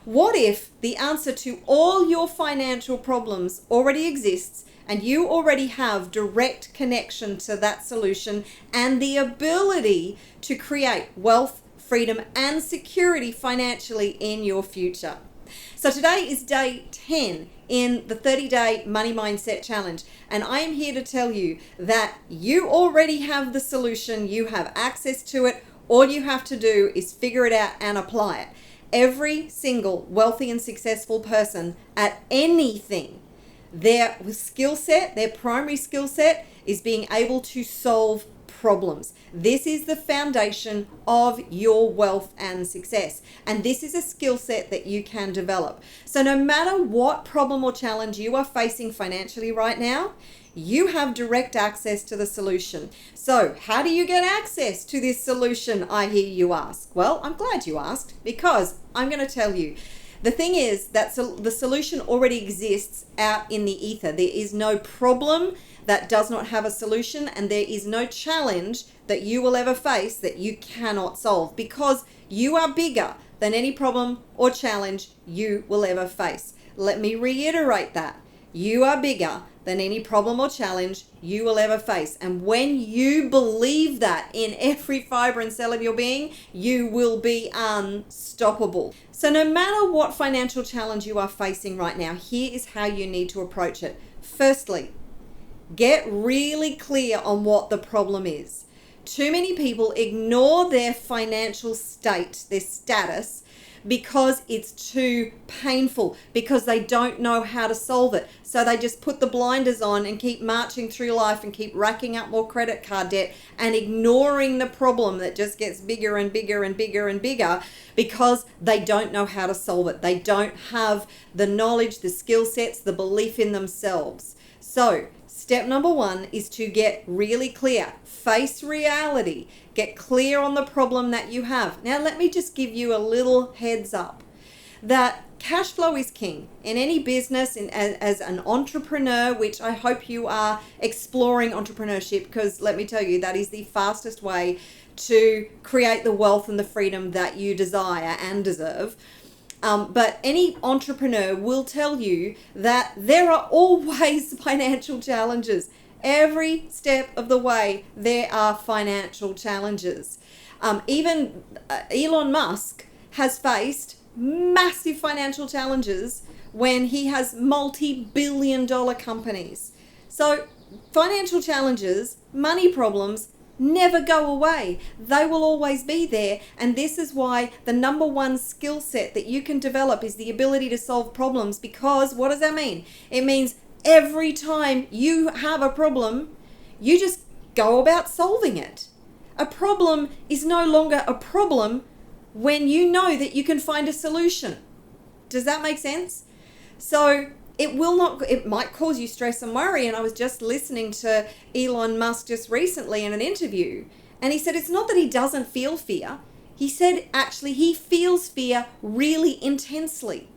What if the answer to all your financial problems already exists and you already have direct connection to that solution and the ability to create wealth, freedom, and security financially in your future? So today is day 10 in the 30-day Money Mindset Challenge. And I am here to tell you that you already have the solution. You have access to it. All you have to do is figure it out and apply it. Every single wealthy and successful person at anything, their skill set, their primary skill set is being able to solve problems. This is the foundation of your wealth and success. And this is a skill set that you can develop. So no matter what problem or challenge you are facing financially right now, you have direct access to the solution. So how do you get access to this solution, I hear you ask? Well, I'm glad you asked, because I'm going to tell you. The thing is that the solution already exists out in the ether. There is no problem that does not have a solution, and there is no challenge that you will ever face that you cannot solve, because you are bigger than any problem or challenge you will ever face. Let me reiterate that. You are bigger than any problem or challenge you will ever face. And when you believe that in every fiber and cell of your being, you will be unstoppable. So no matter what financial challenge you are facing right now, here is how you need to approach it. Firstly, get really clear on what the problem is. Too many people ignore their financial state, their status, because it's too painful, because they don't know how to solve it. So they just put the blinders on and keep marching through life and keep racking up more credit card debt and ignoring the problem that just gets bigger and bigger and bigger and bigger, because they don't know how to solve it. They don't have the knowledge, the skill sets, the belief in themselves. So step number 1 is to get really clear. Face reality. Get clear on the problem that you have. Now, let me just give you a little heads up that cash flow is king in any business, as an entrepreneur, which I hope you are exploring entrepreneurship, because let me tell you, that is the fastest way to create the wealth and the freedom that you desire and deserve. But any entrepreneur will tell you that there are always financial challenges. Every step of the way, there are financial challenges. Even Elon Musk has faced massive financial challenges when he has multi-billion-dollar companies. So financial challenges, money problems, never go away. They will always be there. And this is why the number 1 skill set that you can develop is the ability to solve problems. Because what does that mean? It means every time you have a problem, you just go about solving it. A problem is no longer a problem when you know that you can find a solution. Does that make sense? So it might cause you stress and worry. And I was just listening to Elon Musk just recently in an interview, and he said it's not that he doesn't feel fear. He said actually he feels fear really intensely.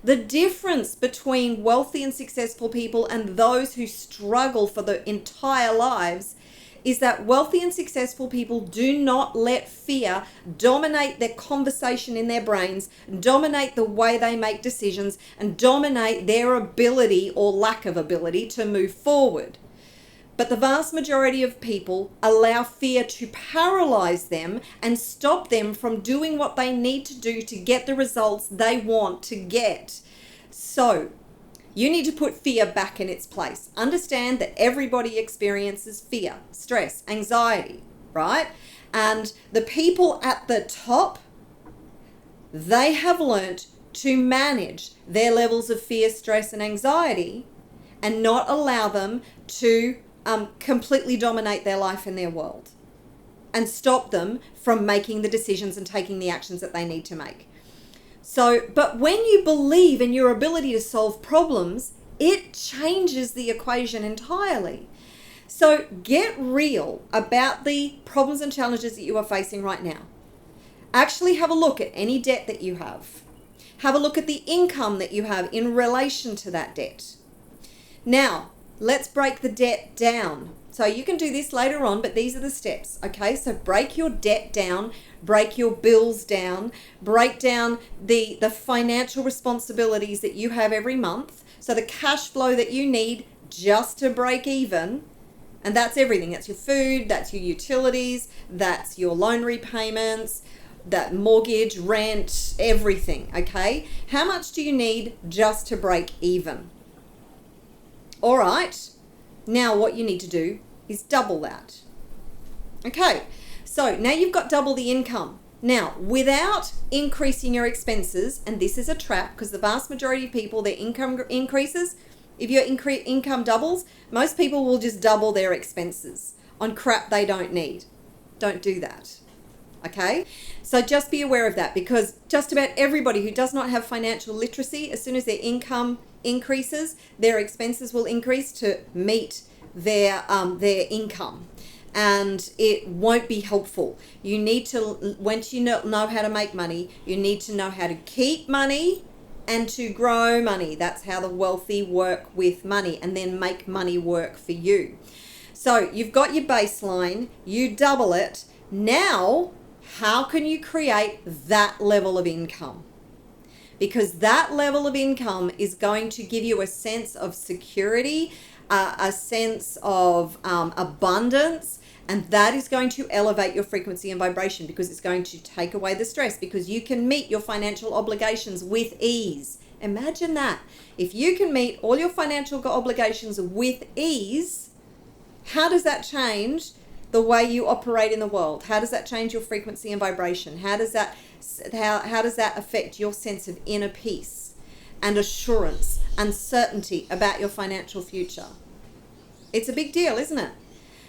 The difference between wealthy and successful people and those who struggle for their entire lives is that wealthy and successful people do not let fear dominate their conversation in their brains, dominate the way they make decisions, and dominate their ability or lack of ability to move forward. But the vast majority of people allow fear to paralyze them and stop them from doing what they need to do to get the results they want to get. So you need to put fear back in its place. Understand that everybody experiences fear, stress, anxiety, right? And the people at the top, they have learnt to manage their levels of fear, stress, and anxiety and not allow them to completely dominate their life and their world and stop them from making the decisions and taking the actions that they need to make. So, but when you believe in your ability to solve problems, it changes the equation entirely. So get real about the problems and challenges that you are facing right now. Actually have a look at any debt that you have. Have a look at the income that you have in relation to that debt. Now, let's break the debt down. So you can do this later on, but these are the steps, okay? So break your debt down, break your bills down, break down the financial responsibilities that you have every month. So the cash flow that you need just to break even, and that's everything. That's your food, that's your utilities, that's your loan repayments, that mortgage, rent, everything, okay? How much do you need just to break even? All right. Now what you need to do is double that. Okay, so now you've got double the income. Now, without increasing your expenses, and this is a trap because the vast majority of people, their income increases. If your income doubles, most people will just double their expenses on crap they don't need. Don't do that. Okay? So just be aware of that, because just about everybody who does not have financial literacy, as soon as their income increases, their expenses will increase to meet their income, and it won't be helpful. You need to, once you know how to make money, you need to know how to keep money and to grow money. That's how the wealthy work with money and then make money work for you. So you've got your baseline, you double it. Now, how can you create that level of income? Because that level of income is going to give you a sense of security, a sense of abundance, and that is going to elevate your frequency and vibration, because it's going to take away the stress, because you can meet your financial obligations with ease. Imagine that. If you can meet all your financial obligations with ease, how does that change the way you operate in the world? How does that change your frequency and vibration? How does that affect your sense of inner peace and assurance and certainty about your financial future? It's a big deal, isn't it?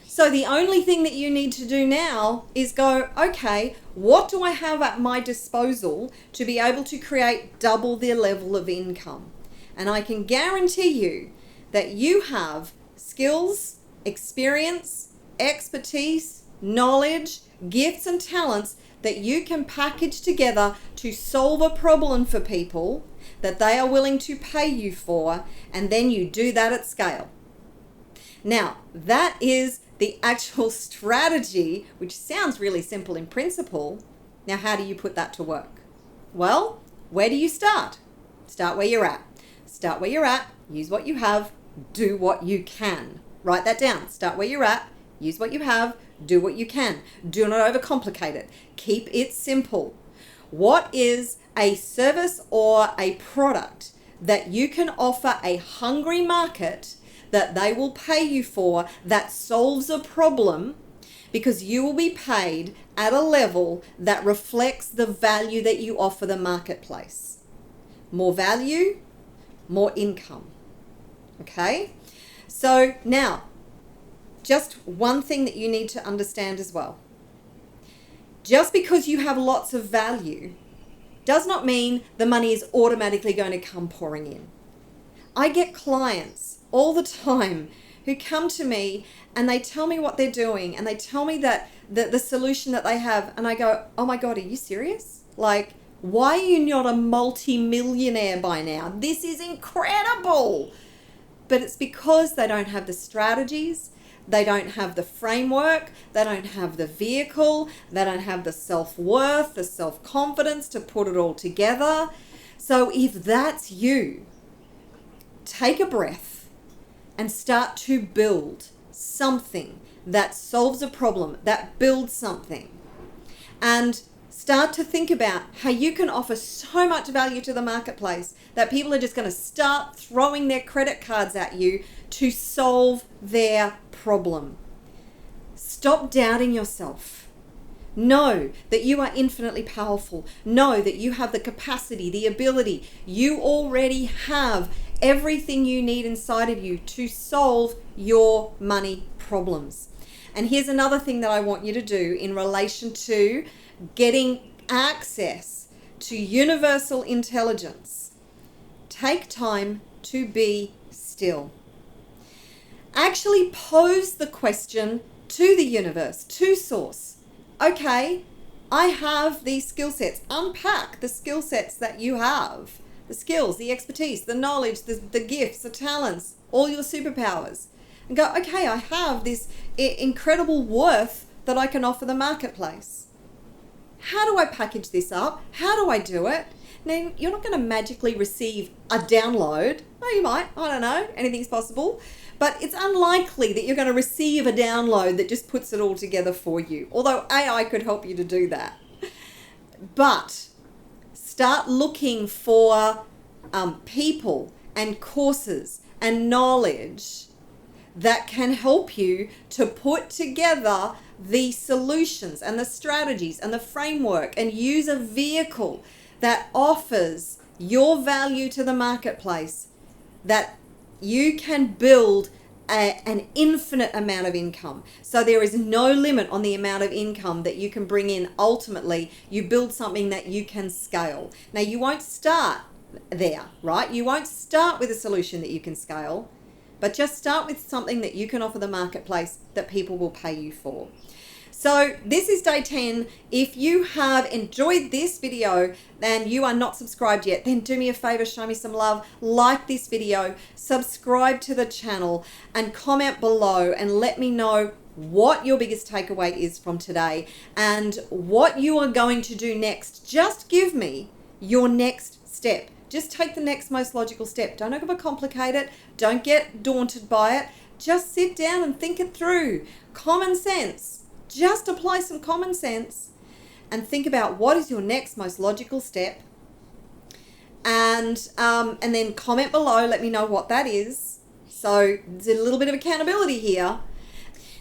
So the only thing that you need to do now is go, okay, what do I have at my disposal to be able to create double the level of income? And I can guarantee you that you have skills, experience, expertise, knowledge, gifts and talents that you can package together to solve a problem for people that they are willing to pay you for, and then you do that at scale. Now, that is the actual strategy, which sounds really simple in principle. Now, how do you put that to work? Well, where do you start? Start where you're at. Start where you're at, use what you have, do what you can. Write that down. Start where you're at, use what you have, do what you can. Do not overcomplicate it. Keep it simple. What is a service or a product that you can offer a hungry market that they will pay you for, that solves a problem, because you will be paid at a level that reflects the value that you offer the marketplace? More value, more income. Okay? So now, just one thing that you need to understand as well. Just because you have lots of value does not mean the money is automatically going to come pouring in. I get clients all the time who come to me and they tell me what they're doing, and they tell me that the solution that they have, and I go, oh my God, are you serious? Like, why are you not a multi-millionaire by now? This is incredible. But it's because they don't have the strategies, they don't have the framework, they don't have the vehicle, they don't have the self-worth, the self-confidence to put it all together. So if that's you, take a breath and start to build something that solves a problem, that builds something. And start to think about how you can offer so much value to the marketplace that people are just going to start throwing their credit cards at you to solve their problem. Stop doubting yourself. Know that you are infinitely powerful. Know that you have the capacity, the ability. You already have everything you need inside of you to solve your money problems. And here's another thing that I want you to do in relation to getting access to universal intelligence. Take time to be still. Actually pose the question to the universe, to source. Okay, I have these skill sets. Unpack the skill sets that you have. The skills, the expertise, the knowledge, the gifts, the talents, all your superpowers. and go, okay, I have this incredible worth that I can offer the marketplace. How do I package this up? How do I do it? Now, you're not going to magically receive a download. Oh, you might. I don't know. Anything's possible. But it's unlikely that you're going to receive a download that just puts it all together for you. Although AI could help you to do that. But start looking for people and courses and knowledge that can help you to put together the solutions and the strategies and the framework and use a vehicle that offers your value to the marketplace, that you can build an infinite amount of income. So there is no limit on the amount of income that you can bring in. Ultimately, you build something that you can scale. Now, you won't start there, right? You won't start with a solution that you can scale, but just start with something that you can offer the marketplace that people will pay you for. So this is day 10. If you have enjoyed this video and you are not subscribed yet, then do me a favor, show me some love, like this video, subscribe to the channel, and comment below and let me know what your biggest takeaway is from today and what you are going to do next. Just give me your next step. Just take the next most logical step. Don't overcomplicate it. Don't get daunted by it. Just sit down and think it through. Common sense. Just apply some common sense and think about what is your next most logical step, and then comment below. Let me know what that is. So there's a little bit of accountability here.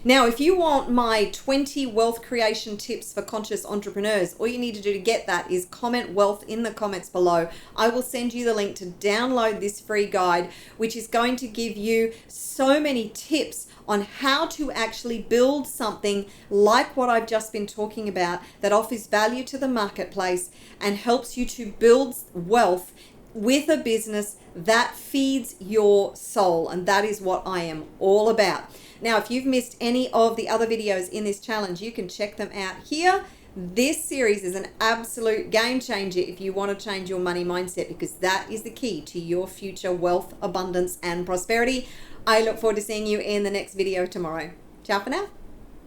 Now, if you want my 20 wealth creation tips for conscious entrepreneurs, all you need to do to get that is comment wealth in the comments below. I will send you the link to download this free guide, which is going to give you so many tips on how to actually build something like what I've just been talking about that offers value to the marketplace and helps you to build wealth with a business that feeds your soul. And that is what I am all about. Now, if you've missed any of the other videos in this challenge, you can check them out here. This series is an absolute game changer if you want to change your money mindset, because that is the key to your future wealth, abundance, and prosperity. I look forward to seeing you in the next video tomorrow. Ciao for now.